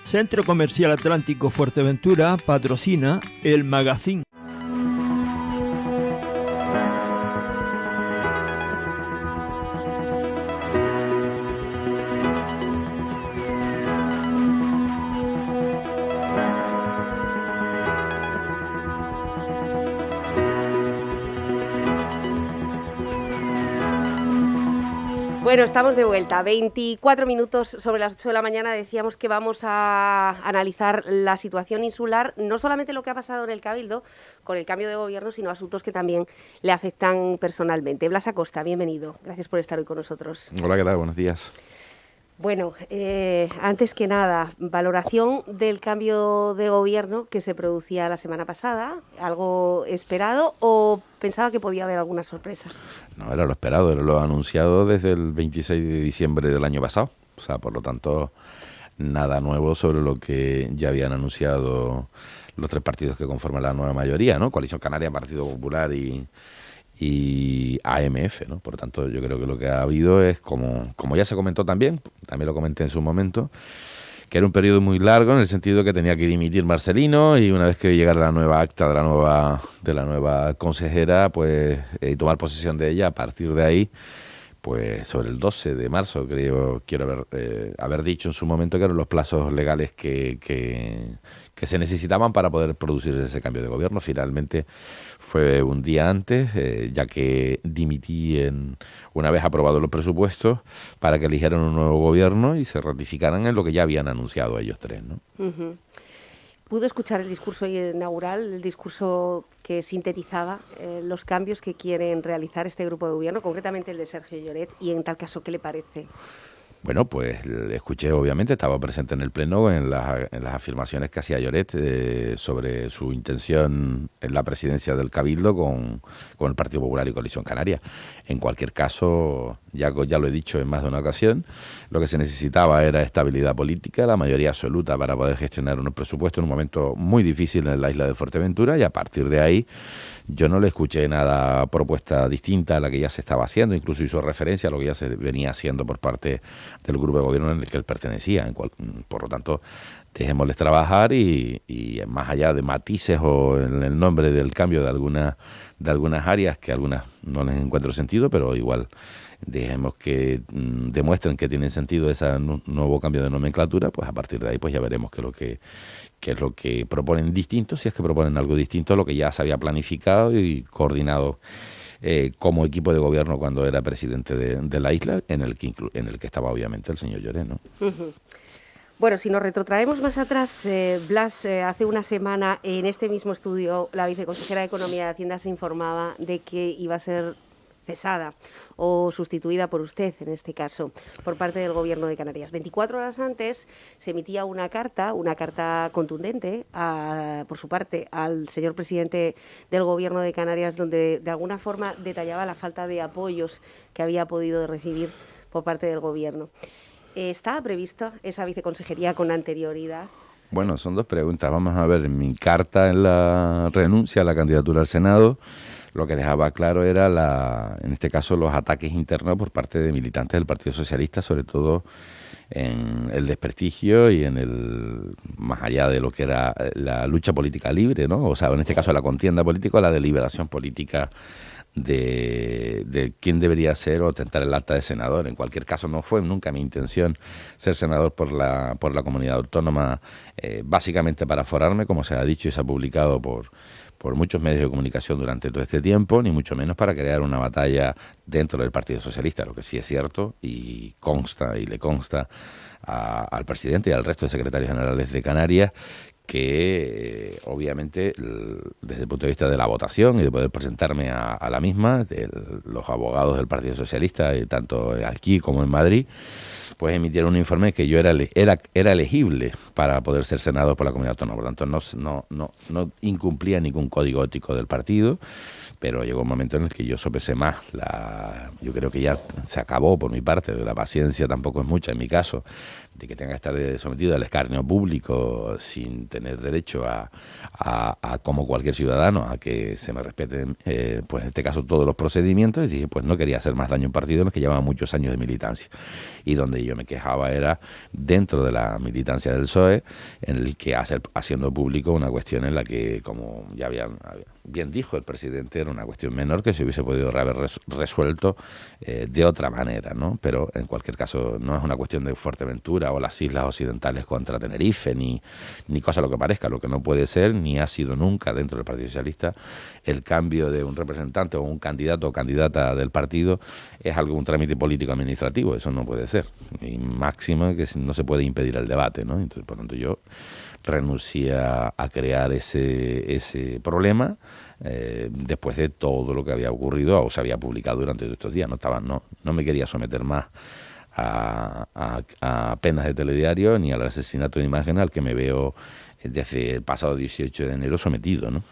Centro Comercial Atlántico Fuerteventura patrocina el Magazine. Bueno, estamos de vuelta. 24 minutos sobre las 8 de la mañana. Decíamos que vamos a analizar la situación insular, no solamente lo que ha pasado en el Cabildo con el cambio de gobierno, sino asuntos que también le afectan personalmente. Blas Acosta, bienvenido. Gracias por estar hoy con nosotros. Hola, ¿qué tal? Buenos días. Bueno, antes que nada, valoración del cambio de gobierno que se producía la semana pasada, ¿algo esperado o pensaba que podía haber alguna sorpresa? No, era lo esperado, era lo anunciado desde el 26 de diciembre del año pasado. O sea, por lo tanto, nada nuevo sobre lo que ya habían anunciado los tres partidos que conforman la nueva mayoría, ¿no? Coalición Canaria, Partido Popular y AMF, ¿no? Por lo tanto, yo creo que lo que ha habido es, como ya se comentó también lo comenté en su momento, que era un periodo muy largo en el sentido que tenía que dimitir Marcelino y una vez que llegara la nueva acta de la nueva consejera, pues tomar posesión de ella. A partir de ahí, pues sobre el 12 de marzo, quiero haber dicho en su momento que eran los plazos legales que se necesitaban para poder producir ese cambio de gobierno. Finalmente fue un día antes, ya que dimití una vez aprobados los presupuestos para que eligieran un nuevo gobierno y se ratificaran en lo que ya habían anunciado ellos tres, ¿no? Uh-huh. ¿Pudo escuchar el discurso inaugural, el discurso que sintetizaba los cambios que quieren realizar este grupo de gobierno, concretamente el de Sergio Lloret, y en tal caso, qué le parece? Bueno, pues escuché, obviamente, estaba presente en el Pleno en las afirmaciones que hacía Lloret sobre su intención en la presidencia del Cabildo con el Partido Popular y Coalición Canaria. En cualquier caso, ya lo he dicho en más de una ocasión, lo que se necesitaba era estabilidad política, la mayoría absoluta para poder gestionar unos presupuestos en un momento muy difícil en la isla de Fuerteventura, y a partir de ahí yo no le escuché nada propuesta distinta a la que ya se estaba haciendo, incluso hizo referencia a lo que ya se venía haciendo por parte del grupo de gobierno en el que él pertenecía. Por lo tanto, dejémosles trabajar y más allá de matices o en el nombre del cambio de algunas áreas, que algunas no les encuentro sentido, pero igual dejemos que demuestren que tienen sentido ese nuevo cambio de nomenclatura, pues a partir de ahí pues ya veremos qué es lo que proponen distinto, si es que proponen algo distinto a lo que ya se había planificado y coordinado como equipo de gobierno cuando era presidente de la isla, en el que estaba obviamente el señor Lloret, ¿no? Uh-huh. Bueno, si nos retrotraemos más atrás, Blas, hace una semana en este mismo estudio la viceconsejera de Economía y Hacienda se informaba de que iba a ser cesada o sustituida por usted, en este caso, por parte del Gobierno de Canarias. 24 horas antes se emitía una carta contundente, por su parte, al señor presidente del Gobierno de Canarias, donde de alguna forma detallaba la falta de apoyos que había podido recibir por parte del Gobierno. ¿Estaba prevista esa viceconsejería con anterioridad? Bueno, son dos preguntas. Vamos a ver, en mi carta en la renuncia a la candidatura al Senado, lo que dejaba claro era, en este caso, los ataques internos por parte de militantes del Partido Socialista, sobre todo en el desprestigio y más allá de lo que era la lucha política libre, ¿no? O sea, en este caso la contienda política o la deliberación política de quién debería ser o tentar el acta de senador. En cualquier caso, no fue nunca mi intención ser senador por la comunidad autónoma, básicamente para forarme, como se ha dicho y se ha publicado por muchos medios de comunicación durante todo este tiempo, ni mucho menos para crear una batalla dentro del Partido Socialista. Lo que sí es cierto y le consta al presidente y al resto de secretarios generales de Canarias que obviamente desde el punto de vista de la votación y de poder presentarme a la misma, los abogados del Partido Socialista, tanto aquí como en Madrid, pues emitieron un informe que yo era elegible para poder ser senador por la comunidad autónoma. Por lo tanto, no incumplía ningún código ético del partido, pero llegó un momento en el que yo sopesé más. Yo creo que ya se acabó por mi parte, la paciencia tampoco es mucha en mi caso, de que tenga que estar sometido al escarnio público sin tener derecho a como cualquier ciudadano, a que se me respeten, pues en este caso, todos los procedimientos. Y dije, pues no quería hacer más daño a un partido en el que llevaba muchos años de militancia y donde yo me quejaba era dentro de la militancia del PSOE, en el que haciendo público una cuestión en la que, como ya bien dijo el presidente, era una cuestión menor que se hubiese podido haber resuelto de otra manera, ¿no? Pero en cualquier caso no es una cuestión de Fuerteventura o las islas occidentales contra Tenerife, ni cosa lo que parezca. Lo que no puede ser, ni ha sido nunca dentro del Partido Socialista, el cambio de un representante o un candidato o candidata del partido es algo, un trámite político administrativo. Eso no puede ser. Y máximo que no se puede impedir el debate, ¿no? Entonces, por lo tanto, yo renuncié a crear ese problema después de todo lo que había ocurrido o se había publicado durante todos estos días. No me quería someter más a penas de telediario ni al asesinato de imagen al que me veo desde el pasado 18 de enero sometido, ¿no?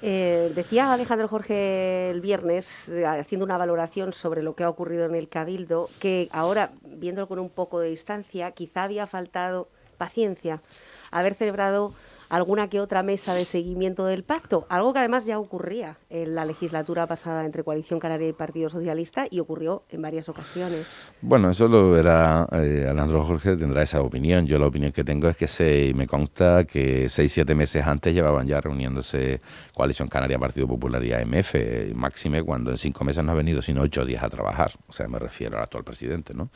Decía Alejandro Jorge el viernes, haciendo una valoración sobre lo que ha ocurrido en el Cabildo, que ahora, viéndolo con un poco de distancia, quizá había faltado paciencia, haber celebrado alguna que otra mesa de seguimiento del pacto, algo que además ya ocurría en la legislatura pasada entre Coalición Canaria y Partido Socialista y ocurrió en varias ocasiones. Bueno, eso lo verá Alejandro Jorge, tendrá esa opinión. Yo la opinión que tengo es que me consta que 6-7 meses antes llevaban ya reuniéndose Coalición Canaria, Partido Popular y AMF, máxime cuando en 5 meses no ha venido sino 8 días a trabajar. O sea, me refiero al actual presidente, ¿no? O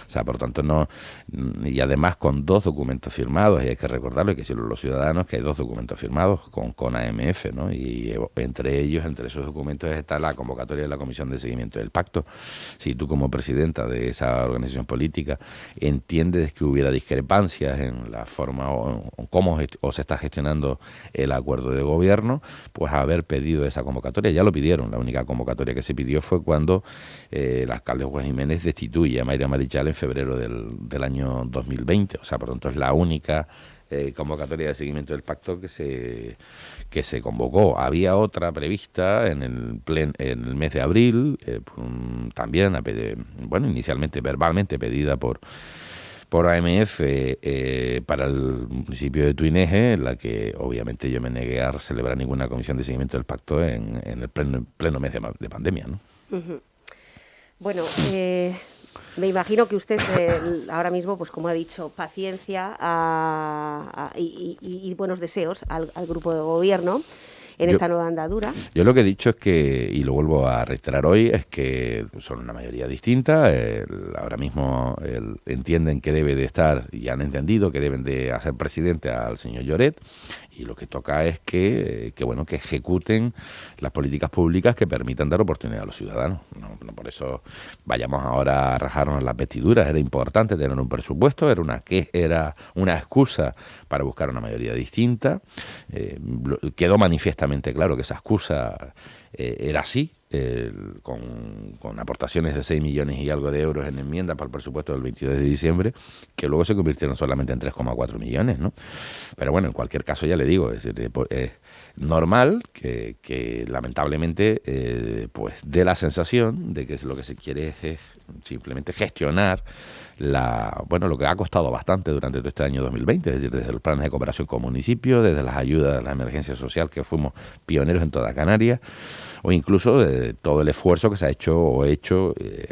sea, por tanto, no. Y además con 2 documentos firmados, y hay que recordarlo, y que decirlo los ciudadanos, que hay 2 documentos firmados con AMF, ¿no? Y entre esos documentos está la convocatoria de la Comisión de Seguimiento del Pacto. Si tú como presidenta de esa organización política entiendes que hubiera discrepancias en la forma o cómo se está gestionando el acuerdo de gobierno, pues haber pedido esa convocatoria. Ya lo pidieron. La única convocatoria que se pidió fue cuando el alcalde Juan Jiménez destituye a Mayra Marichal en febrero del año 2020. O sea, por tanto, es la única convocatoria de seguimiento del pacto que se convocó. Había otra prevista en el mes de abril, también, inicialmente verbalmente pedida por AMF para el municipio de Tuineje, en la que obviamente yo me negué a celebrar ninguna comisión de seguimiento del pacto en el pleno mes de pandemia, ¿no? Uh-huh. Bueno, me imagino que usted ahora mismo, pues como ha dicho, paciencia y buenos deseos al grupo de gobierno en esta nueva andadura. Yo lo que he dicho es que, y lo vuelvo a reiterar hoy, es que son una mayoría distinta. Ahora mismo entienden que debe de estar, y han entendido que deben de hacer presidente al señor Lloret, y lo que toca es que ejecuten las políticas públicas que permitan dar oportunidad a los ciudadanos. No por eso vayamos ahora a rajarnos las vestiduras. Era importante tener un presupuesto, era una excusa para buscar una mayoría distinta. Quedó manifiestamente claro que esa excusa era así, con aportaciones de 6 millones y algo de euros en enmienda para el presupuesto del 22 de diciembre, que luego se convirtieron solamente en 3,4 millones, ¿no? Pero bueno, en cualquier caso ya le digo, es normal que lamentablemente pues dé la sensación de que lo que se quiere es simplemente gestionar lo que ha costado bastante durante todo este año 2020, es decir, desde los planes de cooperación con municipios, desde las ayudas a la emergencia social, que fuimos pioneros en toda Canarias, o incluso de todo el esfuerzo que se ha hecho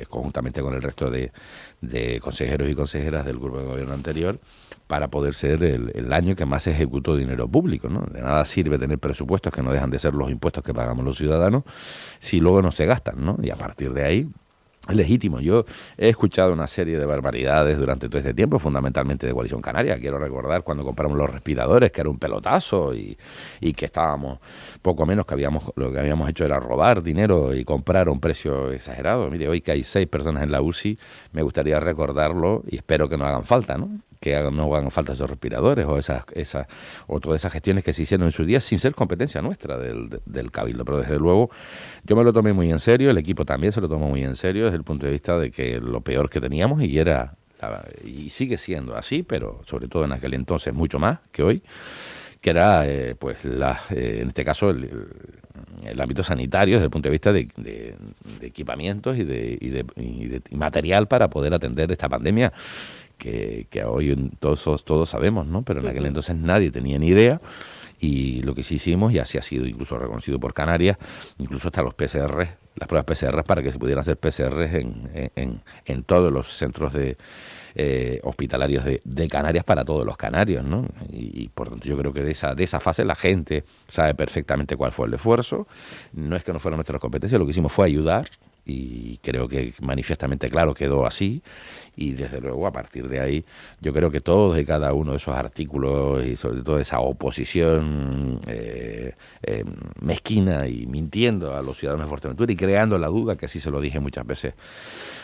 conjuntamente con el resto de consejeros y consejeras del grupo de gobierno anterior para poder ser el año que más se ejecutó dinero público, ¿no? De nada sirve tener presupuestos que no dejan de ser los impuestos que pagamos los ciudadanos si luego no se gastan, ¿no? Y a partir de ahí es legítimo. Yo he escuchado una serie de barbaridades durante todo este tiempo, fundamentalmente de Coalición Canaria. Quiero recordar cuando compramos los respiradores, que era un pelotazo y que estábamos poco menos lo que habíamos hecho era robar dinero y comprar a un precio exagerado. Mire, hoy que hay 6 personas en la UCI, me gustaría recordarlo y espero que no hagan falta, ¿no? Que no hagan falta esos respiradores o todas esas gestiones que se hicieron en su día sin ser competencia nuestra del Cabildo. Pero desde luego yo me lo tomé muy en serio, el equipo también se lo tomó muy en serio desde el punto de vista de que lo peor que teníamos y sigue siendo así, pero sobre todo en aquel entonces mucho más que hoy, que era en este caso el ámbito sanitario desde el punto de vista de equipamientos y de material para poder atender esta pandemia que hoy todos sabemos, ¿no? Pero en aquel entonces nadie tenía ni idea. Y lo que sí hicimos, y así ha sido incluso reconocido por Canarias, incluso hasta los PCR las pruebas PCR para que se pudieran hacer PCR en todos los centros hospitalarios de Canarias para todos los canarios, ¿no? Y por tanto yo creo que de esa fase la gente sabe perfectamente cuál fue el esfuerzo. No es que no fueran nuestras competencias, lo que hicimos fue ayudar, y creo que manifiestamente claro quedó así, y desde luego a partir de ahí yo creo que todos y cada uno de esos artículos y sobre todo esa oposición mezquina y mintiendo a los ciudadanos de Fuerteventura y creando la duda, que así se lo dije muchas veces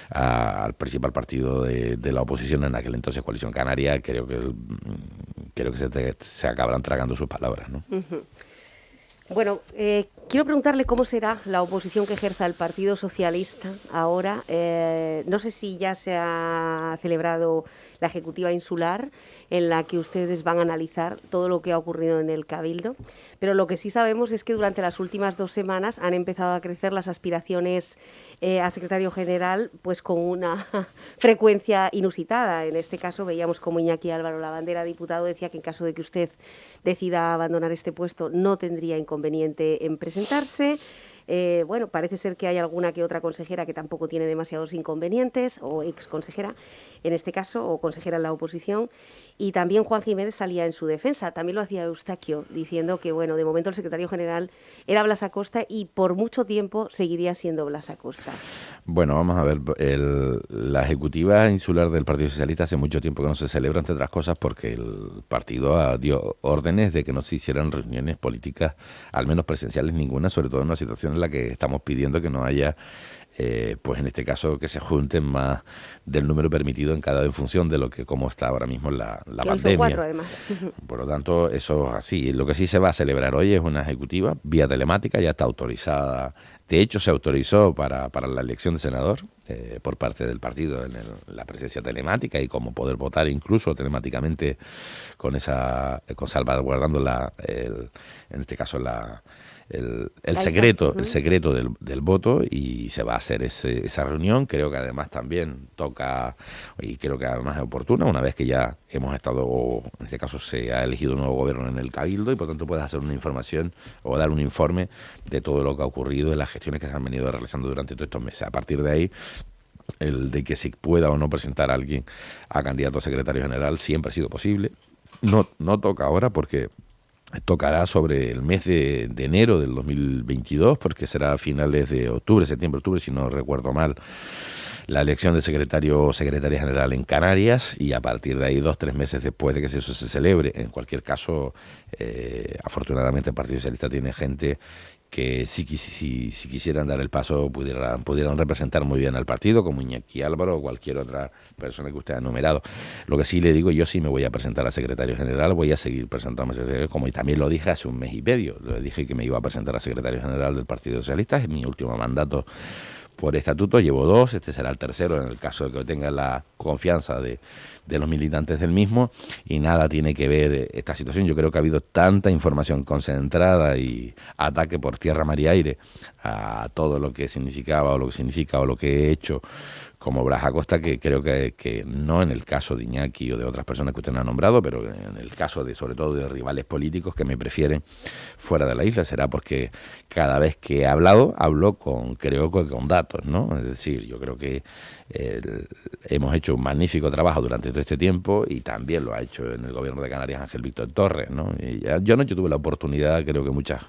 al principal partido de la oposición en aquel entonces, Coalición Canaria, creo que se acabarán tragando sus palabras, ¿no? Uh-huh. Bueno, quiero preguntarle cómo será la oposición que ejerza el Partido Socialista ahora. No sé si ya se ha celebrado la Ejecutiva Insular, en la que ustedes van a analizar todo lo que ha ocurrido en el Cabildo, pero lo que sí sabemos es que durante las últimas 2 semanas han empezado a crecer las aspiraciones a secretario general, pues con una frecuencia inusitada. En este caso veíamos como Iñaki Álvaro Lavandera, diputado, decía que en caso de que usted decida abandonar este puesto no tendría inconveniente en presentarse. Bueno, parece ser que hay alguna que otra consejera que tampoco tiene demasiados inconvenientes, o ex consejera en este caso, o consejera en la oposición, y también Juan Jiménez salía en su defensa, también lo hacía Eustaquio, diciendo que, bueno, de momento el secretario general era Blas Acosta y por mucho tiempo seguiría siendo Blas Acosta. Bueno, vamos a ver, la Ejecutiva Insular del Partido Socialista hace mucho tiempo que no se celebra, entre otras cosas porque el partido dio órdenes de que no se hicieran reuniones políticas, al menos presenciales ninguna, sobre todo en una situación en la que estamos pidiendo que no haya, pues en este caso, que se junten más del número permitido en función de cómo está ahora mismo la pandemia. Son 4, además. Por lo tanto, eso es así. Lo que sí se va a celebrar hoy es una ejecutiva vía telemática, ya está autorizada. De hecho, se autorizó para la elección de senador por parte del partido en la presencia telemática y como poder votar incluso telemáticamente con salvaguardando en este caso el secreto del voto, y se va a hacer esa reunión. Creo que además también toca, y creo que además es oportuna, una vez que ya hemos estado, en este caso se ha elegido un nuevo gobierno en el Cabildo, y por tanto puedes hacer una información o dar un informe de todo lo que ha ocurrido, de las gestiones que se han venido realizando durante todos estos meses. A partir de ahí, el de que se pueda o no presentar a alguien a candidato a secretario general siempre ha sido posible. No toca ahora porque tocará sobre el mes de enero del 2022, porque será a finales de septiembre-octubre, si no recuerdo mal, la elección de secretario o secretaria general en Canarias, y a partir de ahí 2-3 meses después de que eso se celebre. En cualquier caso, afortunadamente el Partido Socialista tiene gente que si quisieran dar el paso pudieran representar muy bien al partido, como Iñaki Álvaro o cualquier otra persona que usted ha enumerado. Lo que sí le digo, yo sí me voy a presentar a secretario general, voy a seguir presentándome a secretario, como también lo dije hace un mes y medio. Le dije que me iba a presentar a secretario general del Partido Socialista, es mi último mandato por estatuto, llevo 2, este será el tercero en el caso de que tenga la confianza de los militantes del mismo, y nada tiene que ver esta situación. Yo creo que ha habido tanta información concentrada y ataque por tierra, mar y aire a todo lo que significaba o lo que significa o lo que he hecho como Blas Acosta, que creo que no en el caso de Iñaki o de otras personas que usted no ha nombrado, pero en el caso sobre todo de rivales políticos que me prefieren fuera de la isla, será porque cada vez que he hablado, hablo creo que con datos, ¿no? Es decir, yo creo que hemos hecho un magnífico trabajo durante todo este tiempo, y también lo ha hecho en el gobierno de Canarias Ángel Víctor Torres, ¿no? Y yo tuve la oportunidad, creo que muchas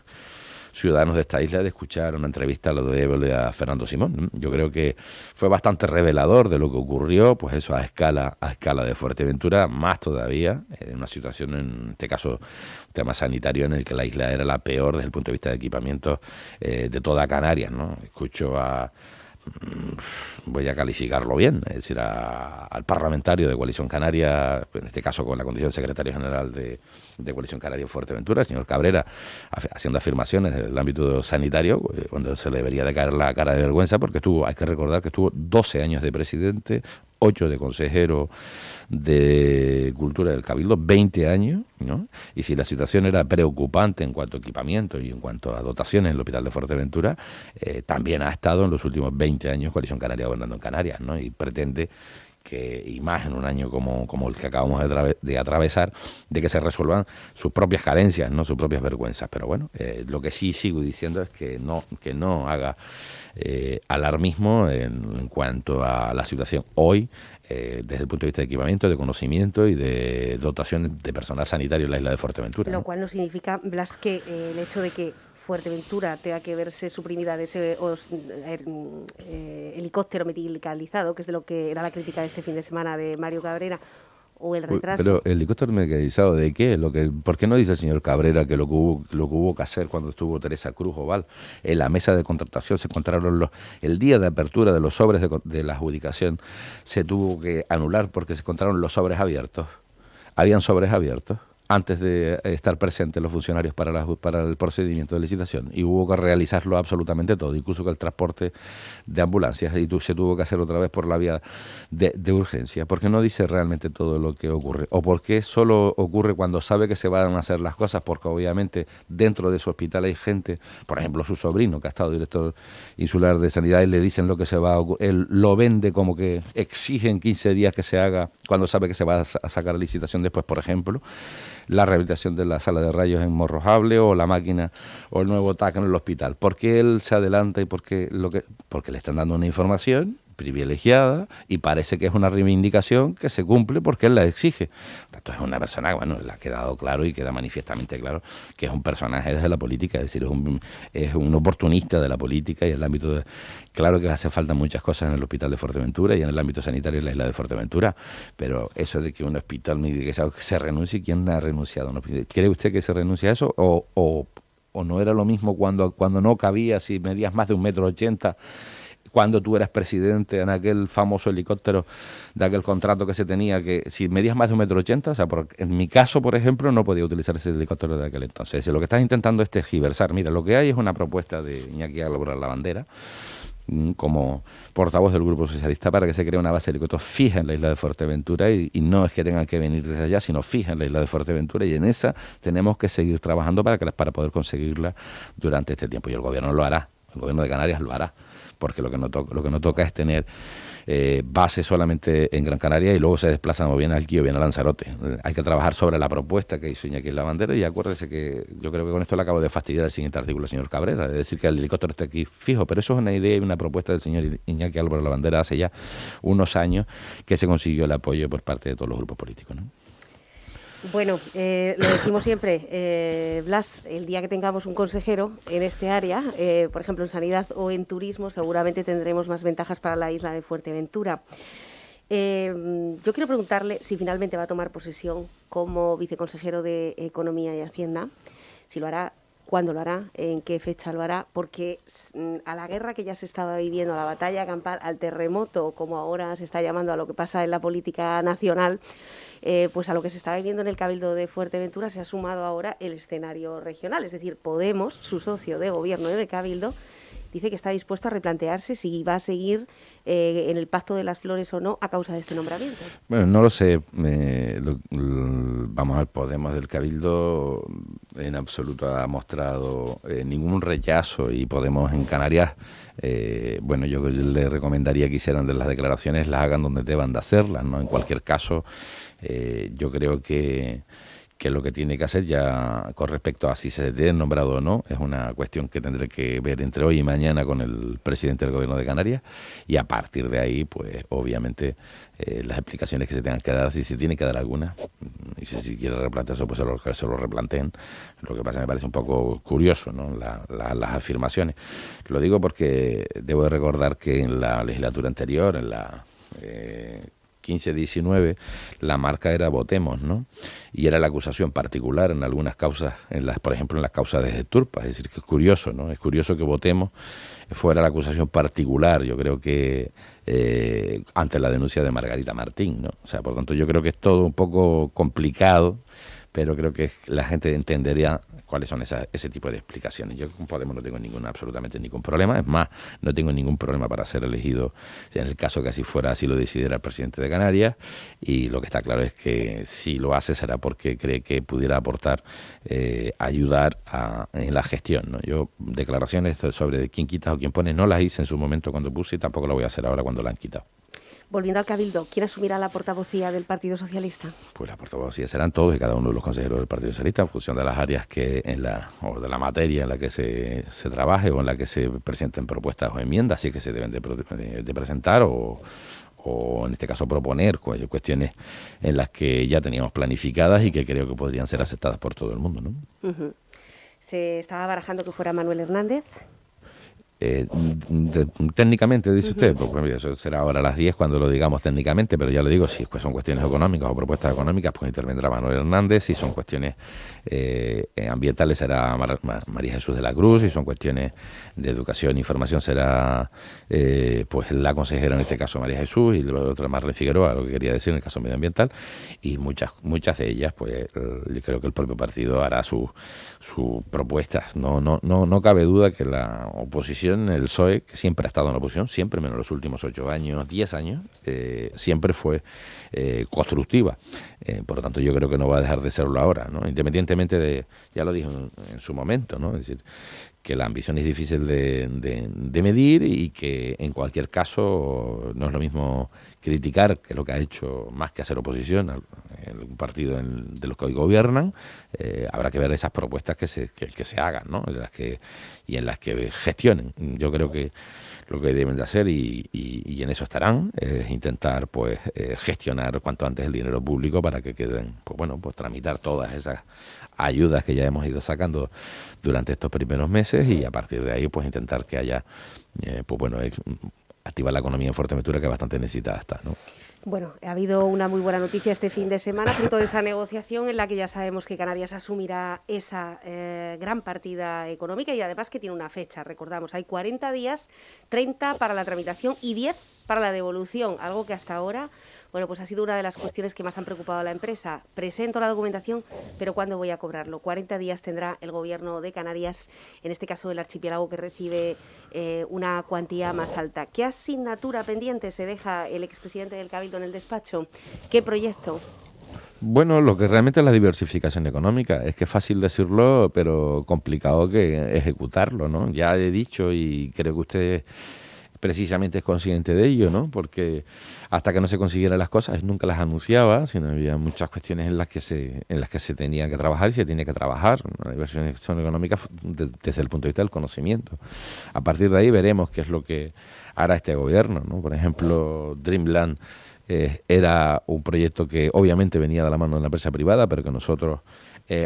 ciudadanos de esta isla, de escuchar una entrevista a Fernando Simón. Yo creo que fue bastante revelador de lo que ocurrió, pues eso a escala de Fuerteventura, más todavía en una situación, en este caso un tema sanitario, en el que la isla era la peor desde el punto de vista de equipamiento de toda Canarias, ¿no? Voy a calificarlo bien, es decir, al parlamentario de Coalición Canaria, en este caso con la condición de secretario general de Coalición Canaria Fuerteventura, el señor Cabrera, haciendo afirmaciones en el ámbito sanitario, cuando se le debería de caer la cara de vergüenza, porque hay que recordar que estuvo 12 años de presidente, 8 de consejero de Cultura del Cabildo, 20 años, ¿no? Y si la situación era preocupante en cuanto a equipamiento y en cuanto a dotaciones en el Hospital de Fuerteventura, también ha estado en los últimos 20 años Coalición Canaria gobernando en Canarias, ¿no? Y pretende y más en un año como el que acabamos de atravesar, de que se resuelvan sus propias carencias, no sus propias vergüenzas. Pero bueno, lo que sí sigo diciendo es que no haga alarmismo en cuanto a la situación hoy, desde el punto de vista de equipamiento, de conocimiento y de dotación de personal sanitario en la isla de Fuerteventura. Lo cual no significa, Blas, que el hecho de que Fuerteventura tenga que verse suprimida de ese helicóptero medicalizado, que es de lo que era la crítica de este fin de semana de Mario Cabrera, o el retraso. Pero el helicóptero medicalizado, ¿de qué? ¿Por qué no dice el señor Cabrera que lo que hubo que hacer cuando estuvo Teresa Cruz Oval? En la mesa de contratación se encontraron el día de apertura de los sobres de la adjudicación, se tuvo que anular porque se encontraron los sobres abiertos. Habían sobres abiertos antes de estar presentes los funcionarios para el procedimiento de licitación, y hubo que realizarlo absolutamente todo, incluso que el transporte de ambulancias, y se tuvo que hacer otra vez por la vía de urgencia. ¿Por qué no dice realmente todo lo que ocurre? ¿O por qué solo ocurre cuando sabe que se van a hacer las cosas? Porque obviamente dentro de su hospital hay gente, por ejemplo su sobrino, que ha estado director insular de sanidad, y le dicen lo que se va a ocurrir, él lo vende como que exigen 15 días que se haga, cuando sabe que se va a sacar a licitación después, por ejemplo la rehabilitación de la sala de rayos en Morrojable, o la máquina o el nuevo TAC en el hospital. ¿Por qué él se adelanta? Y porque le están dando una información privilegiada y parece que es una reivindicación que se cumple porque él la exige. Esto es una persona, bueno, le ha quedado claro y queda manifiestamente claro que es un personaje desde la política, es decir, es un oportunista de la política y en el ámbito de... Claro que hace falta muchas cosas en el hospital de Fuerteventura y en el ámbito sanitario en la isla de Fuerteventura, pero eso de que un hospital se renuncie, ¿quién ha renunciado? ¿Cree usted que se renuncia a eso? ¿O no era lo mismo cuando no cabía, si medías más de 1,80 m, cuando tú eras presidente en aquel famoso helicóptero de aquel contrato que se tenía, que si medías más de 1,80 m, o sea, en mi caso, por ejemplo, no podía utilizar ese helicóptero de aquel entonces? Si lo que estás intentando es tergiversar, mira, lo que hay es una propuesta de Iñaki Álvarez Lavandera, como portavoz del Grupo Socialista, para que se cree una base de helicópteros fija en la isla de Fuerteventura, y no es que tengan que venir desde allá, sino fija en la isla de Fuerteventura, y en esa tenemos que seguir trabajando para poder conseguirla durante este tiempo, y el gobierno lo hará, el gobierno de Canarias lo hará, porque lo que no toca es tener base solamente en Gran Canaria y luego se desplazan o bien a Alquí o bien a Lanzarote. Hay que trabajar sobre la propuesta que hizo Iñaki Lavandera, y acuérdese que yo creo que con esto le acabo de fastidiar el siguiente artículo al señor Cabrera, de decir que el helicóptero está aquí fijo, pero eso es una idea y una propuesta del señor Iñaki Álvarez Lavandera hace ya unos años, que se consiguió el apoyo por parte de todos los grupos políticos, ¿no? Bueno, lo decimos siempre, Blas, el día que tengamos un consejero en este área, por ejemplo en sanidad o en turismo, seguramente tendremos más ventajas para la isla de Fuerteventura. Yo quiero preguntarle si finalmente va a tomar posesión como viceconsejero de Economía y Hacienda, si lo hará, cuándo lo hará, en qué fecha lo hará, porque a la guerra que ya se estaba viviendo, a la batalla campal, al terremoto, como ahora se está llamando a lo que pasa en la política nacional, pues a lo que se está viviendo en el Cabildo de Fuerteventura se ha sumado ahora el escenario regional. Es decir, Podemos, su socio de gobierno en el Cabildo, dice que está dispuesto a replantearse si va a seguir en el Pacto de las Flores o no a causa de este nombramiento. Bueno, no lo sé. Vamos a ver, Podemos del Cabildo en absoluto ha mostrado ningún rechazo, y Podemos en Canarias, bueno, yo le recomendaría que hicieran de las declaraciones, las hagan donde deban de hacerlas, ¿no? En cualquier caso, yo creo que lo que tiene que hacer ya con respecto a si se tiene nombrado o no es una cuestión que tendré que ver entre hoy y mañana con el presidente del Gobierno de Canarias, y a partir de ahí, pues obviamente las explicaciones que se tengan que dar, si se tiene que dar alguna, y si quiere replantearse, pues se lo replanteen. Lo que pasa es que me parece un poco curioso, ¿no? Las afirmaciones. Lo digo porque debo de recordar que en la legislatura anterior, en la 15-19, la marca era Votemos, ¿no? Y era la acusación particular en algunas causas, por ejemplo en las causas de Turpa. Es decir, que es curioso, ¿no? Es curioso que Votemos fuera la acusación particular, yo creo que ante la denuncia de Margarita Martín, ¿no? O sea, por tanto, yo creo que es todo un poco complicado, pero creo que la gente entendería cuáles son ese tipo de explicaciones. Yo con Podemos no tengo absolutamente ningún problema. Es más, no tengo ningún problema para ser elegido en el caso que así fuera, así lo decidiera el presidente de Canarias, y lo que está claro es que si lo hace será porque cree que pudiera aportar, ayudar en la gestión, ¿no? Yo declaraciones sobre quién quita o quién pone no las hice en su momento cuando puse, y tampoco lo voy a hacer ahora cuando la han quitado. Volviendo al Cabildo, ¿quién asumirá la portavocía del Partido Socialista? Pues la portavocía serán todos y cada uno de los consejeros del Partido Socialista en función de las áreas o de la materia en la que se trabaje o en la que se presenten propuestas o enmiendas, así que se deben de presentar o en este caso proponer cuestiones en las que ya teníamos planificadas y que creo que podrían ser aceptadas por todo el mundo, ¿no? Uh-huh. ¿Se estaba barajando que fuera Manuel Hernández? Técnicamente, dice usted, pues eso será ahora a las 10 cuando lo digamos técnicamente, pero ya lo digo, si son cuestiones económicas o propuestas económicas, pues intervendrá Manuel Hernández. Si son cuestiones ambientales será María Jesús de la Cruz. Si son cuestiones de educación e información será pues la consejera, en este caso María Jesús, y la otra Marlene Figueroa, lo que quería decir en el caso medioambiental, y muchas de ellas, pues yo creo que el propio partido hará sus propuestas. No cabe duda que la oposición, el PSOE, que siempre ha estado en la oposición, siempre, menos los últimos 8 años, 10 años, siempre fue constructiva. Por lo tanto, yo creo que no va a dejar de serlo ahora, ¿no? Independientemente de, ya lo dije en su momento, ¿no? Es decir, que la ambición es difícil de medir y que en cualquier caso no es lo mismo criticar, que es lo que ha hecho, más que hacer oposición al partido de los que hoy gobiernan. Habrá que ver esas propuestas que se hagan, ¿no? En las que gestionen. Yo creo que lo que deben de hacer y en eso estarán es intentar pues gestionar cuanto antes el dinero público para que queden, pues tramitar todas esas ayudas que ya hemos ido sacando durante estos primeros meses y a partir de ahí pues intentar que haya activar la economía en Fuerteventura, que bastante necesitada está, ¿no? Bueno, ha habido una muy buena noticia este fin de semana, fruto de esa negociación en la que ya sabemos que Canarias asumirá esa gran partida económica y además que tiene una fecha, recordamos, hay 40 días, 30 para la tramitación y 10 para la devolución, algo que hasta ahora, pues ha sido una de las cuestiones que más han preocupado a la empresa. Presento la documentación, pero ¿cuándo voy a cobrarlo? 40 días tendrá el Gobierno de Canarias, en este caso el archipiélago, que recibe una cuantía más alta. ¿Qué asignatura pendiente se deja el expresidente del Cabildo en el despacho? ¿Qué proyecto? Bueno, lo que realmente es la diversificación económica. Es que es fácil decirlo, pero complicado que ejecutarlo, ¿no? Ya he dicho y creo que usted precisamente es consciente de ello, ¿no? Porque hasta que no se consiguieran las cosas nunca las anunciaba, sino había muchas cuestiones en las que se tenía que trabajar y se tiene que trabajar. La diversificación económica desde el punto de vista del conocimiento. A partir de ahí veremos qué es lo que hará este gobierno, ¿no? Por ejemplo, Dreamland era un proyecto que obviamente venía de la mano de una empresa privada, pero que nosotros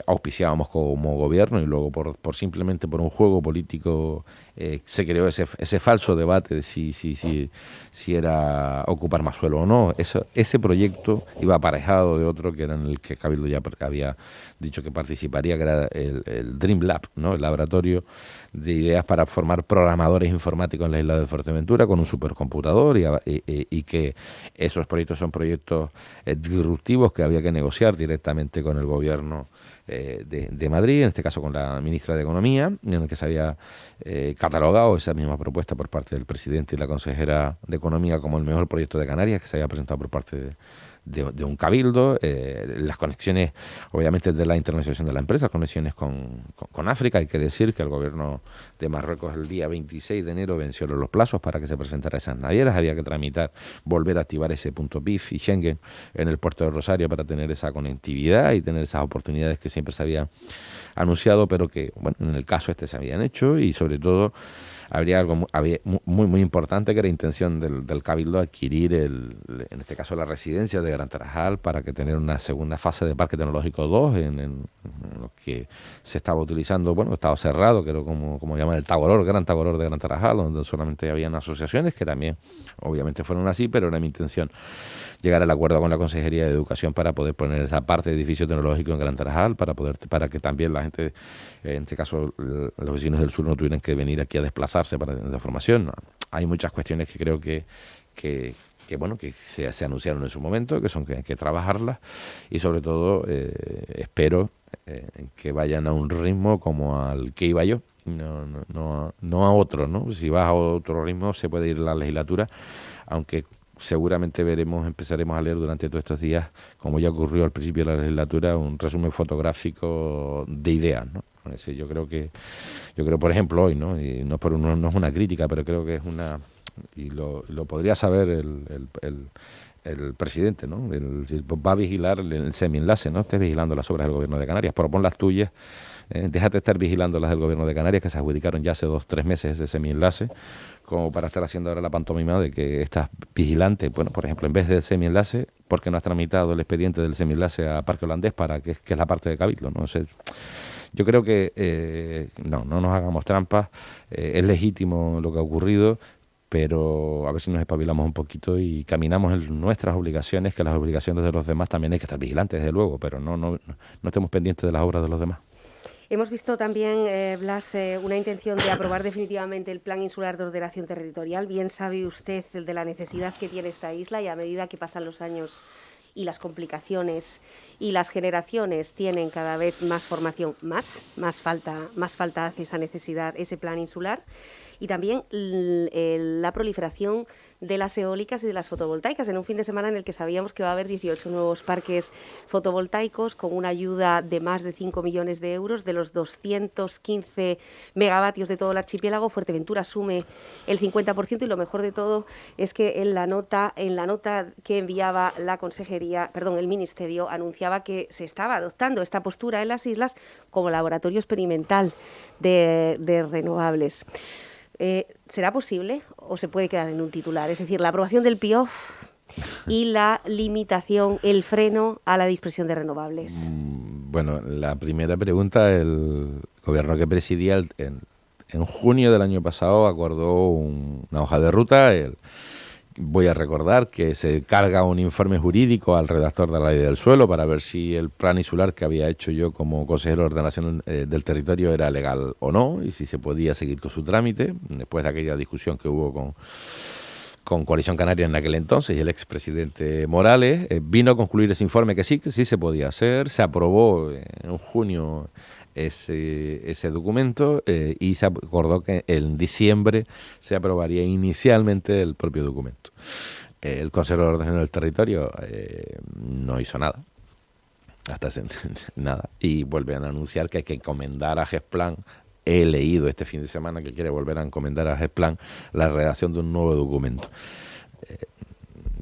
auspiciábamos como gobierno y luego simplemente por un juego político se creó ese falso debate de si era ocupar más suelo o no. Ese proyecto iba aparejado de otro que era en el que Cabildo ya había dicho que participaría, que era el Dream Lab, ¿no? El laboratorio de ideas para formar programadores informáticos en la isla de Fuerteventura con un supercomputador y que esos proyectos son proyectos disruptivos que había que negociar directamente con el gobierno de Madrid, en este caso con la ministra de Economía, en el que se había catalogado esa misma propuesta por parte del presidente y la consejera de Economía como el mejor proyecto de Canarias que se había presentado por parte de un cabildo. Las conexiones, obviamente, de la internacionalización de la empresa, conexiones con África. Hay que decir que el gobierno de Marruecos el día 26 de enero venció los plazos para que se presentara esas navieras. Había que tramitar, volver a activar ese punto PIF y Schengen en el puerto de Rosario para tener esa conectividad y tener esas oportunidades que siempre se había anunciado, pero que, en el caso se habían hecho y sobre todo había algo muy importante, que era intención del Cabildo adquirir, en este caso, la residencia de Gran Tarajal para que tener una segunda fase de Parque Tecnológico 2 en lo que se estaba utilizando, estaba cerrado, que era como llaman el Gran Tagoror de Gran Tarajal, donde solamente habían asociaciones que también obviamente fueron así, pero era mi intención llegar al acuerdo con la Consejería de Educación para poder poner esa parte de edificio tecnológico en Gran Tarajal, para que también la gente, en este caso los vecinos del sur, no tuvieran que venir aquí a desplazarse para tener la formación. Hay muchas cuestiones que creo que se anunciaron en su momento, que hay que trabajarlas y sobre todo espero que vayan a un ritmo como al que iba yo, no a otro, ¿no? Si vas a otro ritmo se puede ir la legislatura, aunque seguramente empezaremos a leer durante todos estos días, como ya ocurrió al principio de la legislatura, un resumen fotográfico de ideas, ¿no? Yo creo, por ejemplo, hoy, ¿no? Y no es una crítica, pero creo que es y lo podría saber el presidente, ¿no? Va a vigilar el semienlace, no estés vigilando las obras del Gobierno de Canarias, propon las tuyas, déjate estar vigilando las del Gobierno de Canarias, que se adjudicaron ya hace 2-3 meses ese semienlace, como para estar haciendo ahora la pantomima de que estás vigilante. Bueno, por ejemplo, en vez del semienlace, ¿por qué no has tramitado el expediente del semienlace a Parque Holandés para que es la parte de Cabildo, ¿no? O sea, yo creo que no nos hagamos trampas, es legítimo lo que ha ocurrido, pero a ver si nos espabilamos un poquito y caminamos en nuestras obligaciones, que las obligaciones de los demás también hay que estar vigilantes, desde luego, pero no estemos pendientes de las obras de los demás. Hemos visto también, Blas, una intención de aprobar definitivamente el Plan Insular de Ordenación Territorial. Bien sabe usted de la necesidad que tiene esta isla, y a medida que pasan los años y las complicaciones y las generaciones tienen cada vez más formación, más falta hace esa necesidad, ese plan insular. Y también la proliferación de las eólicas y de las fotovoltaicas, en un fin de semana en el que sabíamos que va a haber 18 nuevos parques fotovoltaicos con una ayuda de más de 5 millones de euros. De los 215 megavatios de todo el archipiélago, Fuerteventura asume el 50%, y lo mejor de todo es que en la nota que enviaba el Ministerio anunciaba que se estaba adoptando esta postura en las islas como laboratorio experimental de renovables. ¿Será posible o se puede quedar en un titular? Es decir, la aprobación del PIOF y la limitación, el freno a la dispersión de renovables. Bueno, la primera pregunta, el gobierno que presidía en junio del año pasado acordó una hoja de ruta. Voy a recordar que se carga un informe jurídico al redactor de la Ley del Suelo para ver si el plan insular que había hecho yo como consejero de ordenación del territorio era legal o no, y si se podía seguir con su trámite, después de aquella discusión que hubo con Coalición Canaria en aquel entonces y el expresidente Morales. Vino a concluir ese informe que sí se podía hacer. Se aprobó en junio ese documento y se acordó que en diciembre se aprobaría inicialmente el propio documento. El Consejo de Ordenación del Territorio no hizo nada, nada, y vuelven a anunciar que hay que encomendar a GESPLAN. He leído este fin de semana que quiere volver a encomendar a GESPLAN la redacción de un nuevo documento.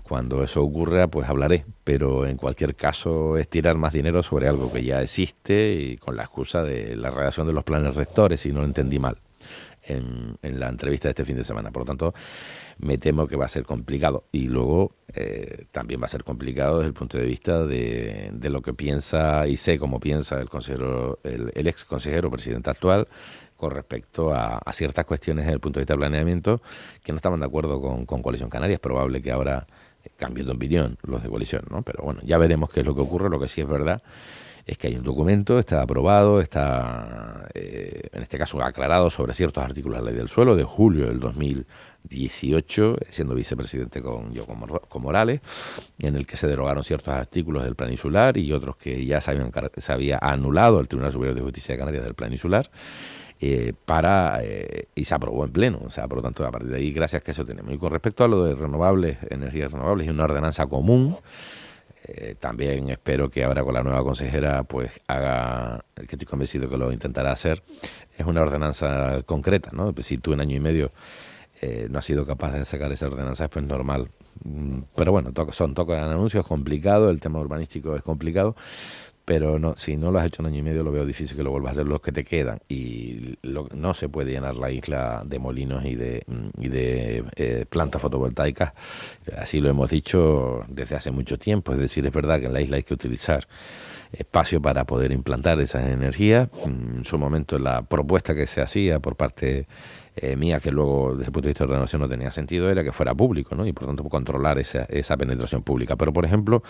Cuando eso ocurra, pues hablaré, pero en cualquier caso es tirar más dinero sobre algo que ya existe y con la excusa de la redacción de los planes rectores, si no lo entendí mal en la entrevista de este fin de semana. Por lo tanto, me temo que va a ser complicado. Y luego también va a ser complicado desde el punto de vista de lo que piensa, y sé cómo piensa el ex consejero presidente actual, con respecto a ciertas cuestiones desde el punto de vista del planeamiento, que no estaban de acuerdo con Coalición Canaria. Es probable que ahora cambien de opinión los de Coalición, ¿no? Pero bueno, ya veremos qué es lo que ocurre. Lo que sí es verdad es que hay un documento, está aprobado, está en este caso aclarado sobre ciertos artículos de la Ley del Suelo de julio del 2018, siendo vicepresidente con Morales, en el que se derogaron ciertos artículos del Plan Insular y otros que ya se había anulado el Tribunal Superior de Justicia de Canarias del Plan Insular. Y se aprobó en pleno. O sea, por lo tanto, a partir de ahí, gracias que eso tenemos. Y con respecto a lo de energías renovables y una ordenanza común, también espero que ahora con la nueva consejera pues haga, que estoy convencido que lo intentará hacer, es una ordenanza concreta, ¿no? Pues si tú en año y medio no has sido capaz de sacar esa ordenanza, es pues normal. Pero bueno, son toques de anuncios, es complicado, el tema urbanístico es complicado, pero no, si no lo has hecho en año y medio, lo veo difícil que lo vuelvas a hacer los que te quedan. Y no se puede llenar la isla de molinos y de plantas fotovoltaicas. Así lo hemos dicho desde hace mucho tiempo. Es decir, es verdad que en la isla hay que utilizar espacio para poder implantar esas energías. En su momento la propuesta que se hacía por parte mía, que luego desde el punto de vista de ordenación no tenía sentido, era que fuera público, ¿no? Y por tanto controlar esa penetración pública. Pero por ejemplo,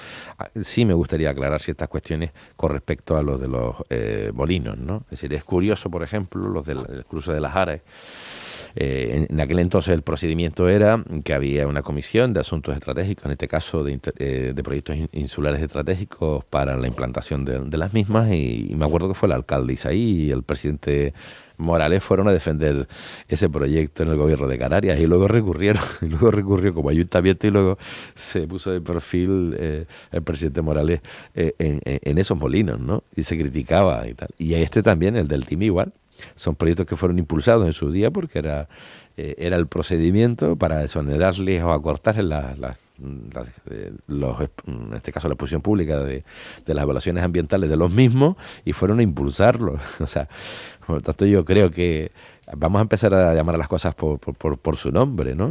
sí me gustaría aclarar ciertas cuestiones con respecto a los de los molinos, ¿no? Es decir, es curioso, por ejemplo, los del cruce de las Ares. En aquel entonces el procedimiento era que había una comisión de asuntos estratégicos, en este caso de proyectos insulares estratégicos para la implantación de las mismas, y me acuerdo que fue el alcalde Isaí y el presidente Morales fueron a defender ese proyecto en el gobierno de Canarias, y luego recurrió como ayuntamiento, y luego se puso de perfil el presidente Morales en esos molinos, ¿no? Y se criticaba y tal. Y este también, el del TIM igual. Son proyectos que fueron impulsados en su día porque era el procedimiento para exonerarles o acortarles en este caso la exposición pública de las evaluaciones ambientales de los mismos, y fueron a impulsarlos. O sea, por lo tanto yo creo que vamos a empezar a llamar a las cosas por su nombre, ¿no?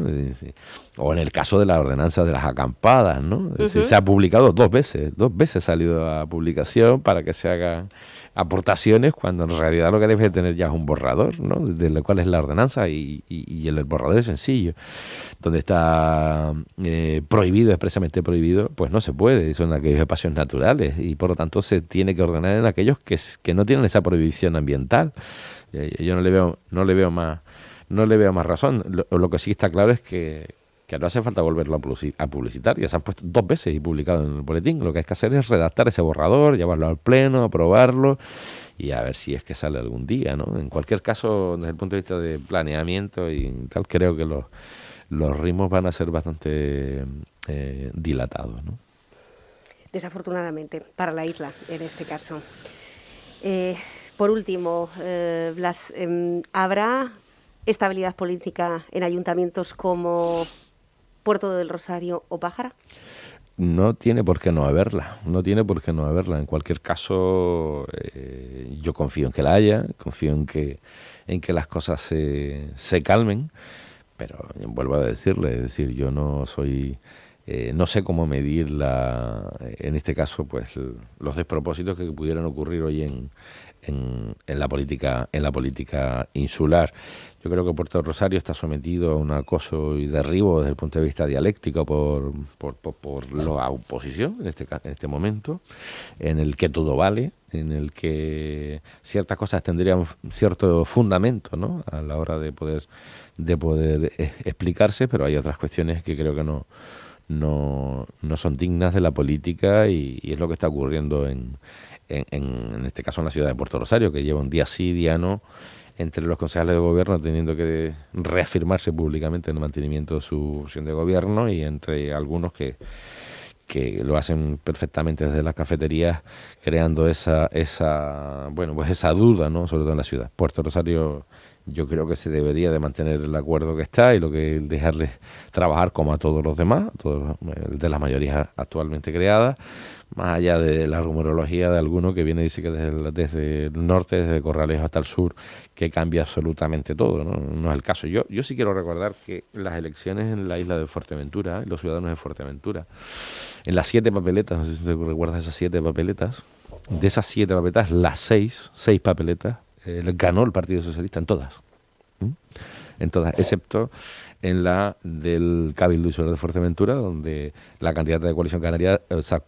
O en el caso de la ordenanza de las acampadas, ¿no? Es decir, se ha publicado dos veces ha salido a publicación para que se hagan aportaciones, cuando en realidad lo que debe tener ya es un borrador, ¿no? De lo cual es la ordenanza, y el borrador es sencillo. Donde está prohibido, expresamente prohibido, pues no se puede, son aquellos espacios naturales, y por lo tanto se tiene que ordenar en aquellos que no tienen esa prohibición ambiental. Yo no le veo más razón. Lo que sí está claro es que no hace falta volverlo a publicitar. Ya se han puesto 2 veces y publicado en el boletín. Lo que hay que hacer es redactar ese borrador, llevarlo al pleno, aprobarlo y a ver si es que sale algún día, ¿no? En cualquier caso, desde el punto de vista de planeamiento y tal, creo que los ritmos van a ser bastante dilatados, ¿no? Desafortunadamente, para la isla, en este caso. Por último, Blas, ¿habrá estabilidad política en ayuntamientos como Puerto del Rosario o Pájara? No tiene por qué no haberla, En cualquier caso, yo confío en que la haya, confío en que las cosas se calmen, pero vuelvo a decirle, es decir, yo no soy... no sé cómo medir en este caso, pues los despropósitos que pudieran ocurrir hoy en la política insular. Yo creo que Puerto Rosario está sometido a un acoso y derribo desde el punto de vista dialéctico por la oposición en este momento, en el que todo vale, en el que ciertas cosas tendrían cierto fundamento, ¿no?, a la hora de poder explicarse, pero hay otras cuestiones que creo que no son dignas de la política, y es lo que está ocurriendo en este caso en la ciudad de Puerto Rosario, que lleva un día sí, día no, entre los concejales de gobierno teniendo que reafirmarse públicamente en el mantenimiento de su función de gobierno, y entre algunos que lo hacen perfectamente desde las cafeterías, creando esa duda, ¿no?, sobre todo en la ciudad. Puerto Rosario, yo creo que se debería de mantener el acuerdo que está, y lo que dejarles trabajar como a todos los demás, de las mayorías actualmente creadas, más allá de la rumorología de alguno que viene y dice que desde el norte, desde Corralejo hasta el sur, que cambia absolutamente todo, ¿no? No es el caso. Yo sí quiero recordar que las elecciones en la isla de Fuerteventura, los ciudadanos de Fuerteventura, en las 7 papeletas, no sé si te recuerdas esas 7 papeletas, de esas 7 papeletas, las 6 papeletas, ganó el Partido Socialista en todas. En todas, excepto en la del Cabildo Insular de Fuerteventura, donde la candidata de Coalición Canaria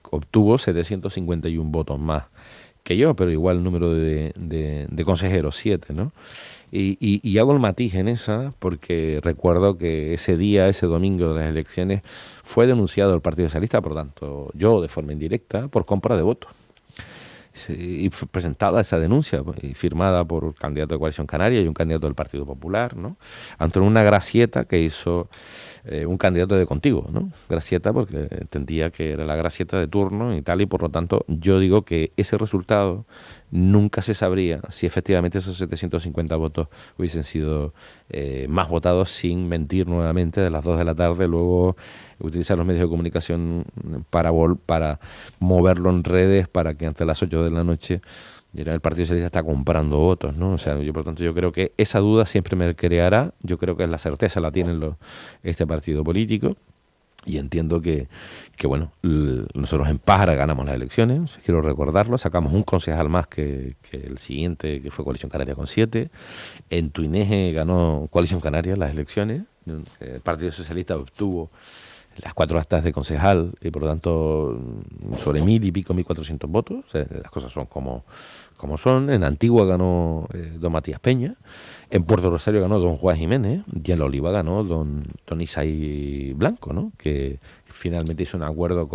obtuvo 751 votos más que yo, pero igual número de consejeros, 7, ¿no? Y hago el matiz en esa porque recuerdo que ese domingo de las elecciones, fue denunciado el Partido Socialista, por lo tanto, yo de forma indirecta, por compra de votos. Y fue presentada esa denuncia y firmada por un candidato de Coalición Canaria y un candidato del Partido Popular, ¿no?, ante una gracieta que hizo un candidato de Contigo, ¿no? Gracieta porque entendía que era la gracieta de turno y tal, y por lo tanto yo digo que ese resultado nunca se sabría si efectivamente esos 750 votos hubiesen sido más votados, sin mentir nuevamente de las 2 de la tarde, luego utilizar los medios de comunicación para moverlo en redes, para que ante las 8 de la noche el Partido Socialista está comprando votos, ¿no? O sea, por tanto, yo creo que esa duda siempre me creará. Yo creo que la certeza la tienen este partido político, y entiendo que bueno, nosotros en Pájara ganamos las elecciones, quiero recordarlo, sacamos un concejal más que el siguiente, que fue Coalición Canaria con 7. En Tuineje ganó Coalición Canaria las elecciones, el Partido Socialista obtuvo las 4 actas de concejal, y por lo tanto sobre 1.000 y pico, 1.400 votos. O sea, las cosas son como son. En Antigua ganó don Matías Peña, en Puerto Rosario ganó don Juan Jiménez, y en La Oliva ganó don Isaí Blanco, ¿no?, que finalmente hizo un acuerdo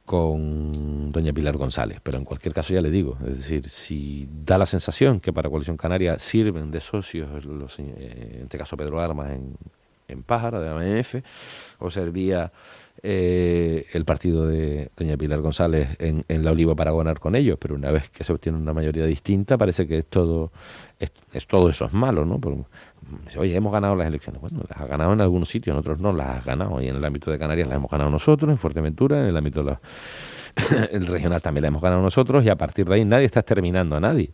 con doña Pilar González. Pero en cualquier caso, ya le digo, es decir, si da la sensación que para Coalición Canaria sirven de socios, en este caso Pedro Armas en Pájara, de AMF, o servía el partido de doña Pilar González en La Oliva para gobernar con ellos, pero una vez que se obtiene una mayoría distinta parece que todo eso es malo, ¿no? Pero, oye, hemos ganado las elecciones. Bueno, las has ganado en algunos sitios, en otros no las has ganado, y en el ámbito de Canarias las hemos ganado nosotros, en Fuerteventura, en el ámbito de el regional también la hemos ganado nosotros, y a partir de ahí nadie está exterminando a nadie,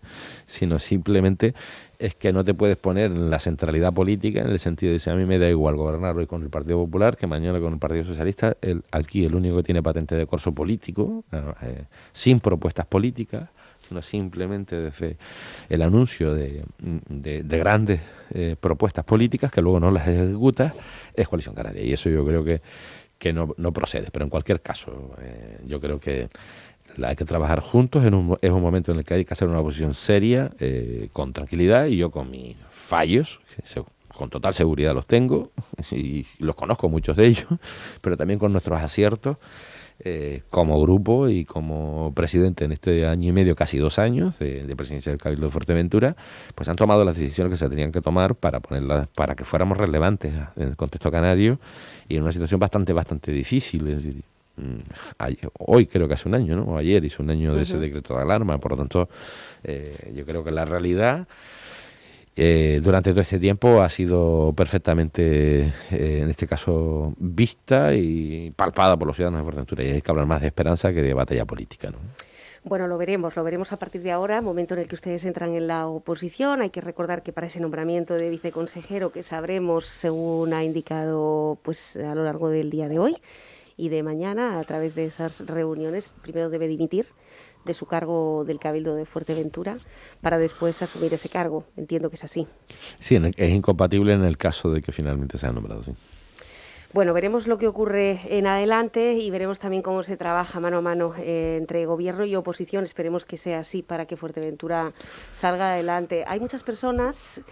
sino simplemente es que no te puedes poner en la centralidad política, en el sentido de decir, a mí me da igual gobernar hoy con el Partido Popular que mañana con el Partido Socialista. Aquí el único que tiene patente de corso político, sin propuestas políticas, sino simplemente desde el anuncio de grandes propuestas políticas que luego no las ejecutas, es Coalición Canaria, y eso yo creo que no procede. Pero en cualquier caso, yo creo que hay que trabajar juntos. Es un momento en el que hay que hacer una oposición seria, con tranquilidad, y yo con mis fallos, con total seguridad los tengo, y los conozco muchos de ellos, pero también con nuestros aciertos, como grupo y como presidente en este año y medio, casi 2 años de presidencia del Cabildo de Fuerteventura, pues han tomado las decisiones que se tenían que tomar para que fuéramos relevantes en el contexto canario, y en una situación bastante difícil. Es decir, hoy creo que hace un año, ¿no? O ayer hizo un año de ese decreto de alarma. Por lo tanto, yo creo que la realidad durante todo este tiempo ha sido perfectamente, en este caso, vista y palpada por los ciudadanos de Fuerteventura, y hay que hablar más de esperanza que de batalla política, ¿no? Bueno, lo veremos a partir de ahora, momento en el que ustedes entran en la oposición. Hay que recordar que para ese nombramiento de viceconsejero, que sabremos, según ha indicado, pues a lo largo del día de hoy y de mañana, a través de esas reuniones, primero debe dimitir de su cargo del Cabildo de Fuerteventura para después asumir ese cargo. Entiendo que es así. Sí, es incompatible en el caso de que finalmente sea nombrado, sí. Bueno, veremos lo que ocurre en adelante y veremos también cómo se trabaja mano a mano entre gobierno y oposición. Esperemos que sea así para que Fuerteventura salga adelante. Hay muchas personas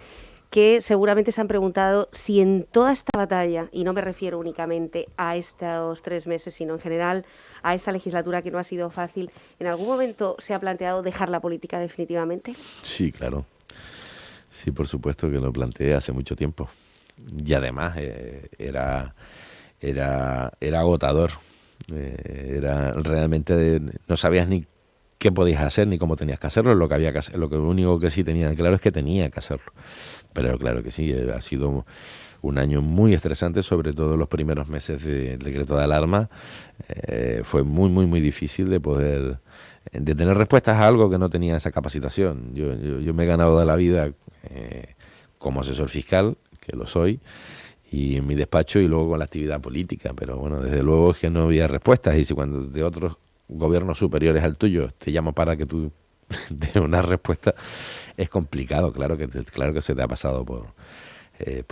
que seguramente se han preguntado si en toda esta batalla, y no me refiero únicamente a estos 3 meses, sino en general a esta legislatura que no ha sido fácil, ¿en algún momento se ha planteado dejar la política definitivamente? Sí, claro. Sí, por supuesto que lo planteé hace mucho tiempo. Y además era agotador. Era realmente, no sabías ni qué podías hacer ni cómo tenías que hacerlo. Lo único que sí tenía claro es que tenía que hacerlo. Pero claro que sí, ha sido un año muy estresante, sobre todo los primeros meses del decreto de alarma. Fue muy difícil de tener respuestas a algo que no tenía esa capacitación. Yo me he ganado de la vida como asesor fiscal, que lo soy, y en mi despacho, y luego con la actividad política, pero bueno, desde luego es que no había respuestas, y si cuando de otros gobiernos superiores al tuyo te llaman para que tú des una respuesta, es complicado. Claro que se te ha pasado por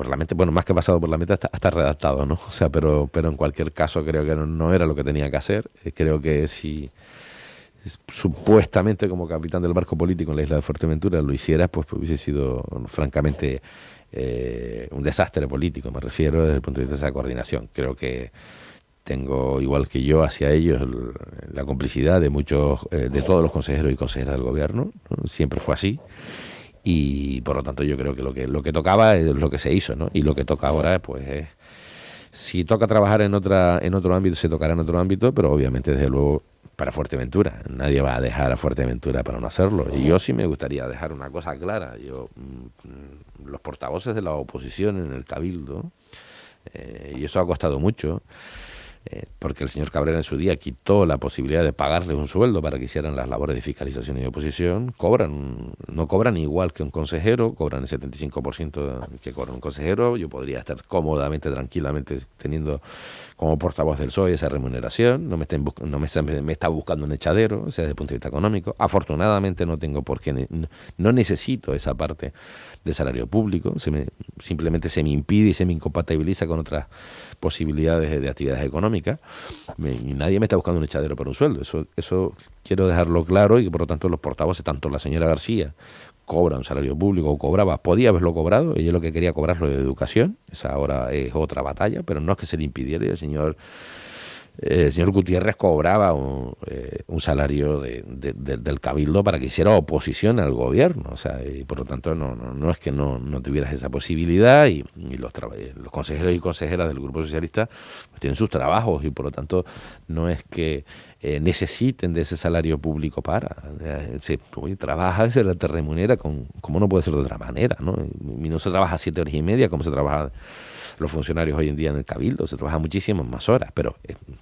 la mente, bueno, más que pasado por la mente, hasta redactado, ¿no? O sea, pero en cualquier caso creo que no era lo que tenía que hacer. Creo que si supuestamente como capitán del barco político en la isla de Fuerteventura lo hiciera, pues hubiese sido francamente un desastre político, me refiero desde el punto de vista de esa coordinación. Creo que tengo, igual que yo, hacia ellos la complicidad de de todos los consejeros y consejeras del gobierno, ¿no? Siempre fue así, y por lo tanto yo creo que lo que tocaba es lo que se hizo, ¿no? Y lo que toca ahora, pues, es, si toca trabajar en otro ámbito, se tocará en otro ámbito, pero obviamente, desde luego, para Fuerteventura. Nadie va a dejar a Fuerteventura para no hacerlo. Y yo sí me gustaría dejar una cosa clara. Los portavoces de la oposición en el Cabildo, y eso ha costado mucho, porque el señor Cabrera en su día quitó la posibilidad de pagarles un sueldo para que hicieran las labores de fiscalización y de oposición. No cobran igual que un consejero, cobran el 75% que cobra un consejero. Yo podría estar cómodamente, tranquilamente, teniendo como portavoz del PSOE esa remuneración. No me está buscando un echadero, o sea, desde el punto de vista económico. Afortunadamente no tengo por qué, no necesito esa parte de salario público. Simplemente se me impide y se me incompatibiliza con otras posibilidades de actividades económicas. Y nadie me está buscando un echadero por un sueldo. Eso quiero dejarlo claro, y que por lo tanto los portavoces, tanto la señora García cobra un salario público, o podía haberlo cobrado, ella lo que quería cobrarlo de educación, esa ahora es otra batalla, pero no es que se le impidiera. Y el señor el señor Gutiérrez cobraba un salario del Cabildo para que hiciera oposición al gobierno, o sea, y por lo tanto no es que no tuvieras esa posibilidad, y los consejeros y consejeras del Grupo Socialista pues tienen sus trabajos, y por lo tanto no es que necesiten de ese salario público para trabaja, se te remunera como no puede ser de otra manera, ¿no? Y no se trabaja 7 horas y media como se trabaja los funcionarios hoy en día en el Cabildo, se trabaja muchísimas más horas, pero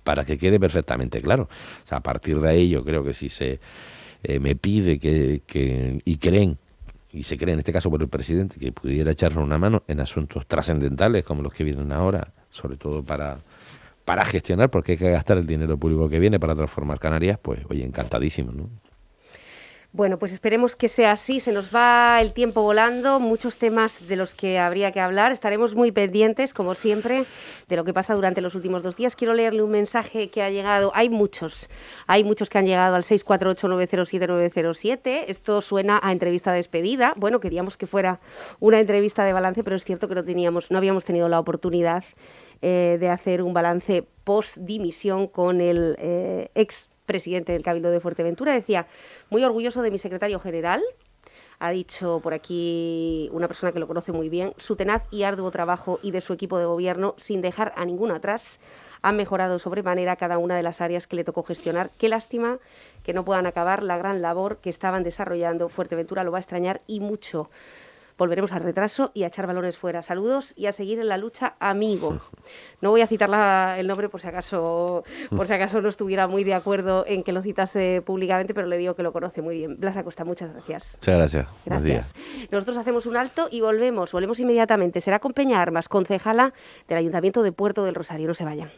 para que quede perfectamente claro, o sea, a partir de ahí yo creo que si se me pide y creen, y se cree en este caso por el presidente, que pudiera echarle una mano en asuntos trascendentales como los que vienen ahora, sobre todo para gestionar, porque hay que gastar el dinero público que viene para transformar Canarias, pues oye, encantadísimo, ¿no? Bueno, pues esperemos que sea así. Se nos va el tiempo volando, muchos temas de los que habría que hablar. Estaremos muy pendientes, como siempre, de lo que pasa durante los últimos 2 días. Quiero leerle un mensaje que ha llegado. Hay muchos que han llegado al 648-907-907. Esto suena a entrevista de despedida. Bueno, queríamos que fuera una entrevista de balance, pero es cierto que no habíamos tenido la oportunidad de hacer un balance post-dimisión con el ex presidente del Cabildo de Fuerteventura. Decía, muy orgulloso de mi secretario general, ha dicho por aquí una persona que lo conoce muy bien, su tenaz y arduo trabajo, y de su equipo de gobierno, sin dejar a ninguno atrás, han mejorado sobremanera cada una de las áreas que le tocó gestionar. Qué lástima que no puedan acabar la gran labor que estaban desarrollando. Fuerteventura lo va a extrañar y mucho. Volveremos al retraso y a echar balones fuera. Saludos y a seguir en la lucha, amigo. No voy a citar el nombre por si acaso no estuviera muy de acuerdo en que lo citase públicamente, pero le digo que lo conoce muy bien. Blas Acosta, muchas gracias. Muchas gracias. Gracias. Nosotros hacemos un alto y volvemos inmediatamente. Será con Peña Armas, concejala del Ayuntamiento de Puerto del Rosario. No se vayan.